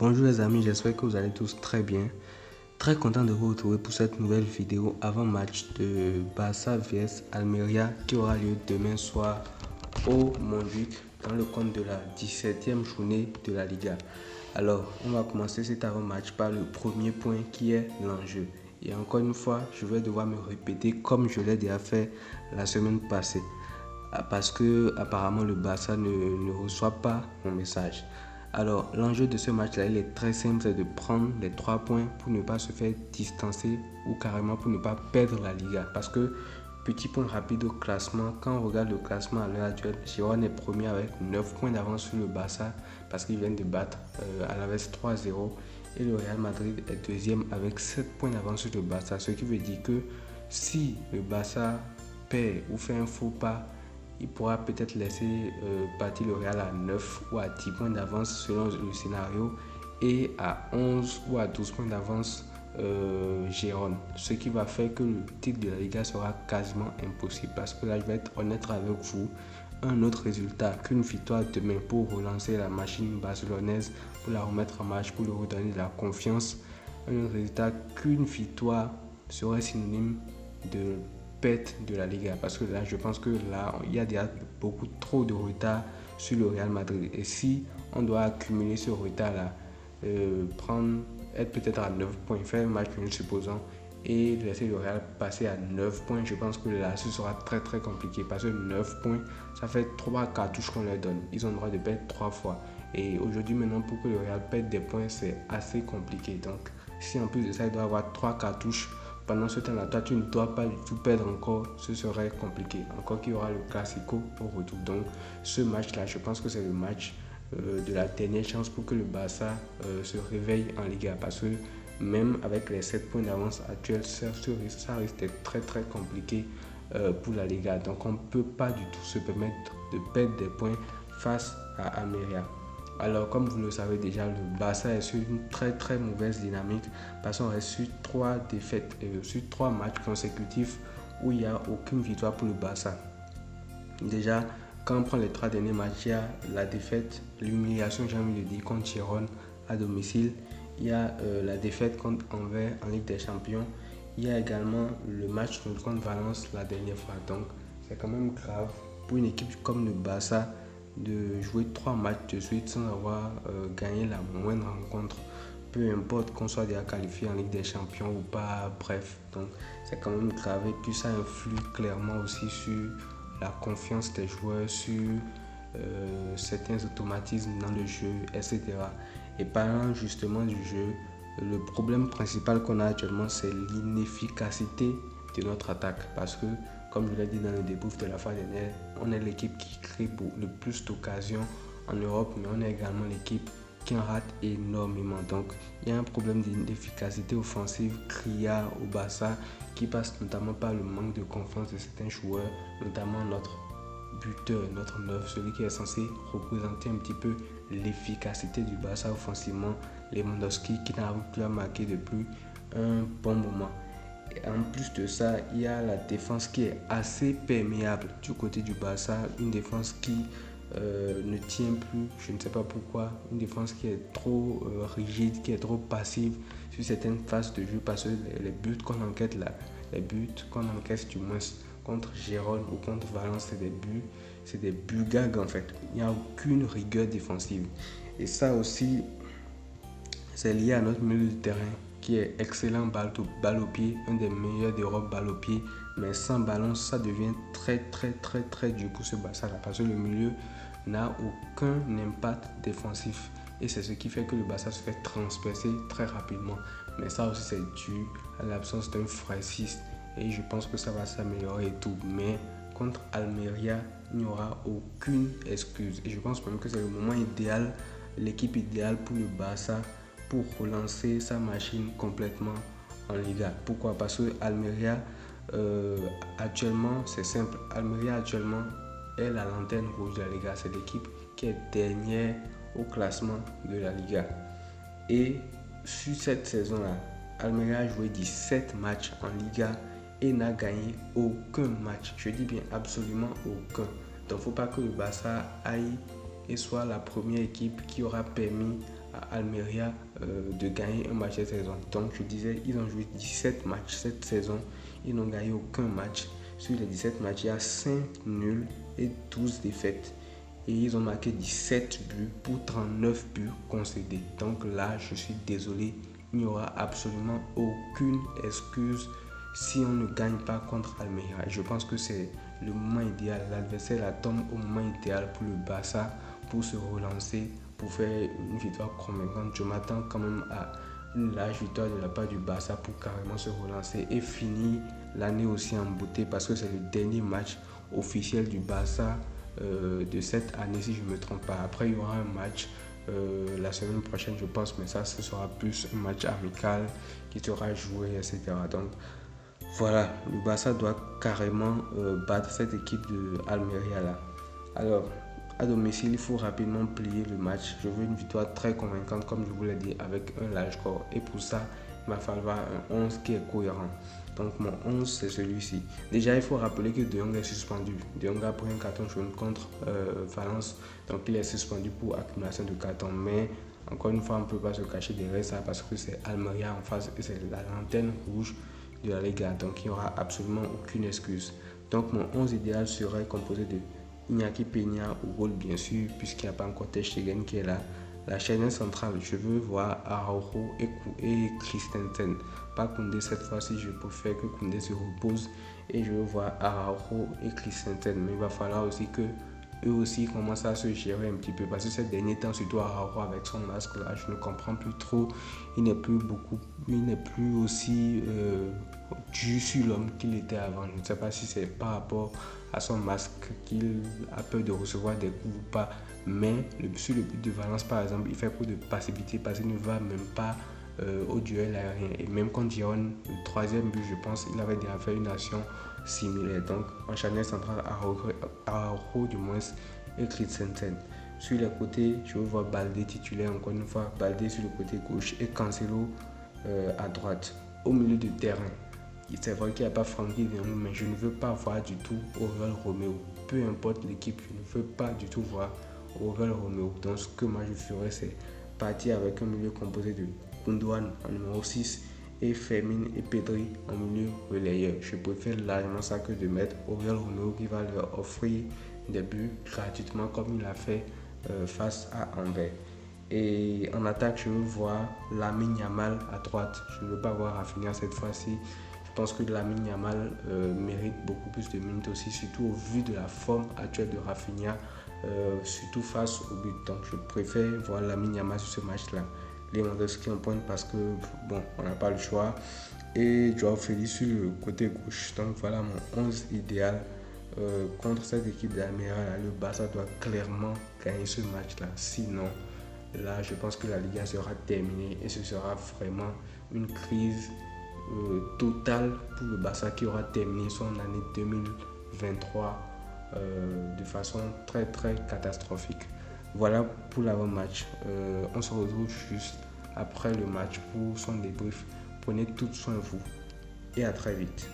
Bonjour les amis, j'espère que vous allez tous très bien. Très content de vous retrouver pour cette nouvelle vidéo avant match de Barça vs Almeria qui aura lieu demain soir au Montjuic dans le compte de la 17e journée de la Liga. Alors, on va commencer cet avant-match par le premier point qui est l'enjeu. Et encore une fois, je vais devoir me répéter comme je l'ai déjà fait la semaine passée. Parce que apparemment le Barça ne reçoit pas mon message. Alors, l'enjeu de ce match-là, il est très simple, c'est de prendre les 3 points pour ne pas se faire distancer ou carrément pour ne pas perdre la Liga. Parce que, petit point rapide au classement, quand on regarde le classement à l'heure actuelle, Girona est premier avec 9 points d'avance sur le Barça parce qu'ils viennent de battre Alaves 3-0 et le Real Madrid est deuxième avec 7 points d'avance sur le Barça. Ce qui veut dire que si le Barça perd ou fait un faux pas, il pourra peut-être laisser partir le Real à 9 ou à 10 points d'avance selon le scénario et à 11 ou à 12 points d'avance Gérone. Ce qui va faire que le titre de la Liga sera quasiment impossible parce que là je vais être honnête avec vous. Un autre résultat qu'une victoire demain pour relancer la machine barcelonaise, pour la remettre en marche, pour lui redonner de la confiance. Un autre résultat qu'une victoire serait synonyme de perte de la Liga parce que là je pense que là il y a déjà beaucoup trop de retard sur le Real Madrid et si on doit accumuler ce retard là, être peut-être à 9 points, faire un match nul supposons et laisser le Real passer à 9 points, je pense que là ce sera très très compliqué parce que 9 points ça fait 3 cartouches qu'on leur donne, ils ont le droit de perdre 3 fois et aujourd'hui maintenant pour que le Real perde des points c'est assez compliqué. Donc si en plus de ça il doit avoir 3 cartouches pendant ce temps-là, toi, tu ne dois pas du tout perdre encore, ce serait compliqué. Encore qu'il y aura le Classico au retour. Donc, ce match-là, je pense que c'est le match de la dernière chance pour que le Barça se réveille en Liga. Parce que même avec les 7 points d'avance actuels, ça risque d'être très très compliqué pour la Liga. Donc, on ne peut pas du tout se permettre de perdre des points face à Almeria. Alors, comme vous le savez déjà, le Barça est sur une très très mauvaise dynamique parce qu'on est sur 3 défaites et sur 3 matchs consécutifs où il n'y a aucune victoire pour le Barça. Déjà, quand on prend les 3 derniers matchs, il y a la défaite, l'humiliation, j'ai envie de dire, contre Girona à domicile. Il y a la défaite contre Anvers en Ligue des Champions. Il y a également le match contre Valence la dernière fois. Donc, c'est quand même grave pour une équipe comme le Barça de jouer 3 matchs de suite sans avoir gagné la moindre rencontre, peu importe qu'on soit déjà qualifié en Ligue des Champions ou pas, bref. Donc c'est quand même grave et puis ça influe clairement aussi sur la confiance des joueurs, sur certains automatismes dans le jeu, etc. Et parlant justement du jeu, le problème principal qu'on a actuellement c'est l'inefficacité de notre attaque parce que comme je l'ai dit dans le débrief de la fois dernière, on est l'équipe qui crée le plus d'occasions en Europe, mais on est également l'équipe qui en rate énormément. Donc, il y a un problème d'efficacité offensive criard au Barça qui passe notamment par le manque de confiance de certains joueurs, notamment notre buteur, notre neuf, celui qui est censé représenter un petit peu l'efficacité du Barça offensivement, Lewandowski, qui n'arrive plus à marquer depuis un bon moment. Et en plus de ça, il y a la défense qui est assez perméable du côté du Barça, une défense qui ne tient plus, je ne sais pas pourquoi, une défense qui est trop rigide, qui est trop passive sur certaines phases de jeu parce que les buts qu'on enquête là, les buts qu'on encaisse du moins contre Gérone ou contre Valence, c'est des buts gags en fait. Il n'y a aucune rigueur défensive. Et ça aussi, c'est lié à notre milieu de terrain qui est excellent balle au pied, un des meilleurs d'Europe balle au pied, mais sans ballon ça devient très dur pour ce Barça là parce que le milieu n'a aucun impact défensif et c'est ce qui fait que le Barça se fait transpercer très rapidement. Mais ça aussi c'est dû à l'absence d'un vrai 6 et je pense que ça va s'améliorer et tout. Mais contre Almeria, il n'y aura aucune excuse et je pense même que c'est le moment idéal, l'équipe idéale pour le Barça pour relancer sa machine complètement en Liga. Pourquoi? Parce que Almeria actuellement, c'est simple, Almeria actuellement est la lanterne rouge de la Liga. C'est l'équipe qui est dernière au classement de la Liga. Et sur cette saison-là, Almeria a joué 17 matchs en Liga et n'a gagné aucun match. Je dis bien absolument aucun. Donc il ne faut pas que le Barça aille et soit la première équipe qui aura permis à Almeria de gagner un match cette saison. Donc je disais, ils ont joué 17 matchs cette saison, ils n'ont gagné aucun match. Sur les 17 matchs, il y a 5 nuls et 12 défaites. Et ils ont marqué 17 buts pour 39 buts concédés. Donc là, je suis désolé, il n'y aura absolument aucune excuse si on ne gagne pas contre Almeria. Je pense que c'est le moment idéal. L'adversaire la tombe au moment idéal pour le Barça, pour se relancer, pour faire une victoire convaincante. Je m'attends quand même à une large victoire de la part du Barça pour carrément se relancer et finir l'année aussi en beauté, parce que c'est le dernier match officiel du Barça de cette année, si je ne me trompe pas. Après, il y aura un match la semaine prochaine, je pense, mais ça, ce sera plus un match amical qui sera joué, etc. Donc, voilà, le Barça doit carrément battre cette équipe de Almeria là. Alors, à domicile, il faut rapidement plier le match. Je veux une victoire très convaincante, comme je vous l'ai dit, avec un large score. Et pour ça, il va falloir un 11 qui est cohérent. Donc mon 11, c'est celui-ci. Déjà, il faut rappeler que De Jong est suspendu. De Jong a pris un carton jaune contre Valence. Donc il est suspendu pour accumulation de cartons. Mais encore une fois, on ne peut pas se cacher derrière ça, parce que c'est Almeria en face et c'est la lanterne rouge de la Liga. Donc il n'y aura absolument aucune excuse. Donc mon 11 idéal serait composé de Iñaki Peña au goal, bien sûr, puisqu'il n'y a pas encore Ter Stegen qui est là. La chaîne centrale, je veux voir Araujo et Christensen. Pas Koundé cette fois-ci, je préfère que Koundé se repose. Et je veux voir Araujo et Christensen. Mais il va falloir aussi que eux aussi commencent à se gérer un petit peu. Parce que ces derniers temps, surtout Araujo avec son masque là, je ne comprends plus trop. Il n'est plus aussi dur sur l'homme qu'il était avant. Je ne sais pas si c'est par rapport à son masque qu'il a peur de recevoir des coups ou pas. Mais sur le but de Valence, par exemple, il fait preuve de passivité parce qu'il ne va même pas au duel aérien. Et même quand Girona, le troisième but, je pense, il avait déjà fait une action similaire. Donc, en charnière centrale, Araujo du moins et Christensen. Sur les côtés, je veux voir Baldé titulaire encore une fois. Baldé sur le côté gauche et Cancelo à droite. Au milieu du terrain, c'est vrai qu'il n'y a pas Frenkie de Jong, mais je ne veux pas voir du tout Oriol Romeu. Peu importe l'équipe, je ne veux pas du tout voir Oriol Romeu. Donc ce que moi je ferais, c'est partir avec un milieu composé de Gundogan en numéro 6 et Fermin et Pedri en milieu relayeur. Je préfère largement ça que de mettre Oriol Romeu qui va leur offrir des buts gratuitement comme il a fait face à Anvers. Et en attaque, je veux voir Lamine Yamal à droite. Je ne veux pas voir Rafinha cette fois-ci. Je pense que Lamine Yamal mérite beaucoup plus de minutes aussi, surtout au vu de la forme actuelle de Rafinha, surtout face au but. Donc je préfère voir Lamine Yamal sur ce match-là. Lewandowski en pointe parce que bon, on n'a pas le choix. Et Joao Félix sur le côté gauche. Donc voilà mon 11 idéal contre cette équipe d'Almeria. Le Barça doit clairement gagner ce match-là. Sinon, là, je pense que la Liga sera terminée et ce sera vraiment une crise totale pour le Barça qui aura terminé son année 2023 de façon très très catastrophique. Voilà pour l'avant-match. On se retrouve juste après le match pour son débrief. Prenez tout soin de vous et à très vite.